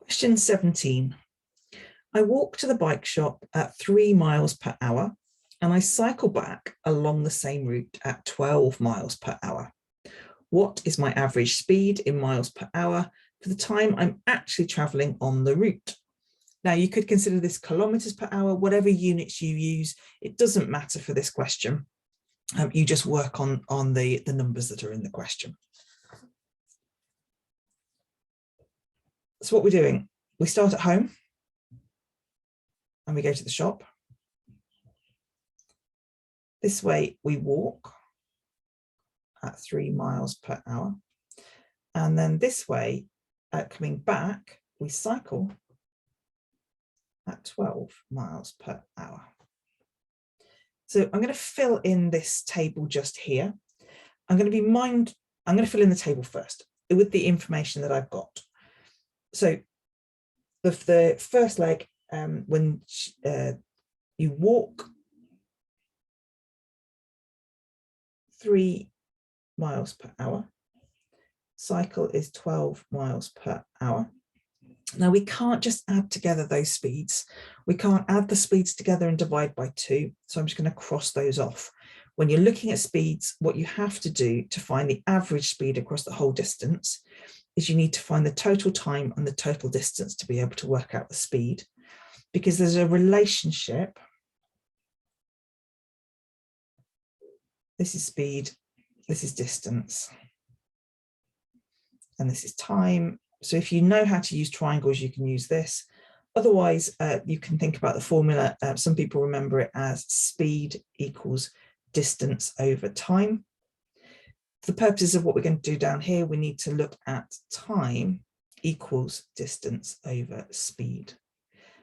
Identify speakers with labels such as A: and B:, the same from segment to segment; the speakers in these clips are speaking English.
A: Question 17. I walk to the bike shop at 3 miles per hour and I cycle back along the same route at 12 miles per hour. What is my average speed in miles per hour for the time I'm actually traveling on the route? Now you could consider this kilometers per hour, whatever units you use, it doesn't matter for this question. You just work on the numbers that are in the question. So what we're doing, we start at home and we go to the shop. This way we walk at 3 miles per hour. And then this way, coming back, we cycle at 12 miles per hour. So I'm going to fill in this table just here. I'm going to fill in the table first with the information that I've got. So the first leg, when you walk 3 miles per hour, cycle is 12 miles per hour. Now we can't just add together those speeds. We can't add the speeds together and divide by 2. So I'm just going to cross those off. When you're looking at speeds, what you have to do to find the average speed across the whole distance is you need to find the total time and the total distance to be able to work out the speed, because there's a relationship. This is speed, this is distance, and this is time. So if you know how to use triangles, you can use this. Otherwise, you can think about the formula. Some people remember it as speed equals distance over time. For the purposes of what we're going to do down here, we need to look at time equals distance over speed.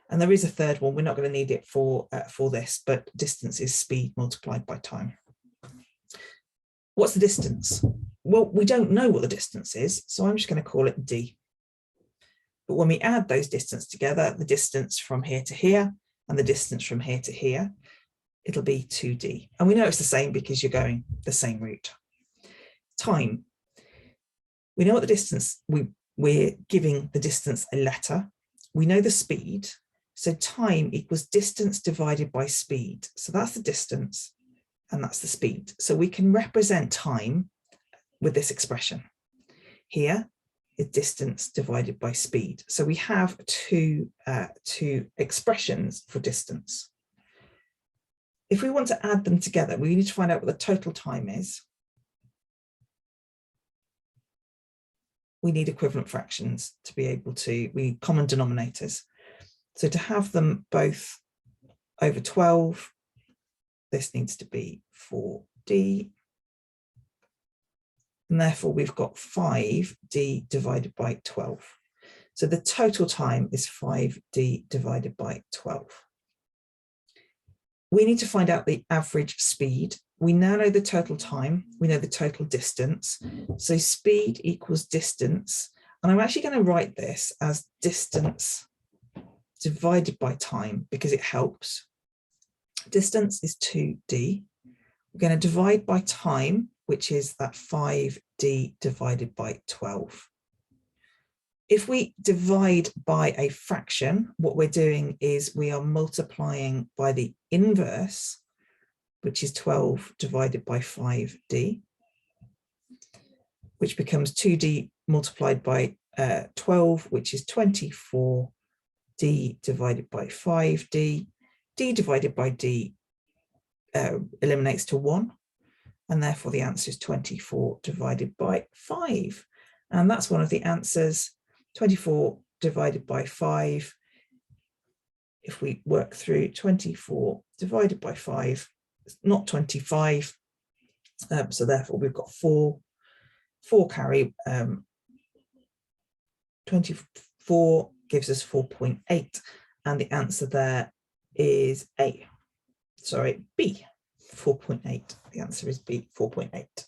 A: And there is a third one. We're not going to need it for this, but distance is speed multiplied by time. What's the distance? Well, we don't know what the distance is, so I'm just going to call it D. But when we add those distances together, the distance from here to here and the distance from here to here, it'll be 2D. And we know it's the same because you're going the same route. Time. We know what the distance, we're giving the distance a letter. We know the speed. So time equals distance divided by speed. So that's the distance and that's the speed. So we can represent time with this expression. Here is distance divided by speed. So we have two expressions for distance. If we want to add them together, we need to find out what the total time is. We need equivalent fractions to be able to, we need common denominators. So to have them both over 12, this needs to be 4D. And therefore we've got 5D divided by 12. So the total time is 5D divided by 12. We need to find out the average speed. We now know the total time, we know the total distance. So speed equals distance. And I'm actually going to write this as distance divided by time because it helps. Distance is 2D. We're going to divide by time, which is that 5D divided by 12. If we divide by a fraction, what we're doing is we are multiplying by the inverse, which is 12 divided by 5D, which becomes 2D multiplied by 12, which is 24D divided by 5D. D divided by D eliminates to 1, and therefore the answer is 24 divided by 5. And that's one of the answers. 24 divided by 5. If we work through 24 divided by 5, it's not 25. So therefore we've got 4 carry. 24 gives us 4.8. And the answer there is B, 4.8. The answer is B, 4.8.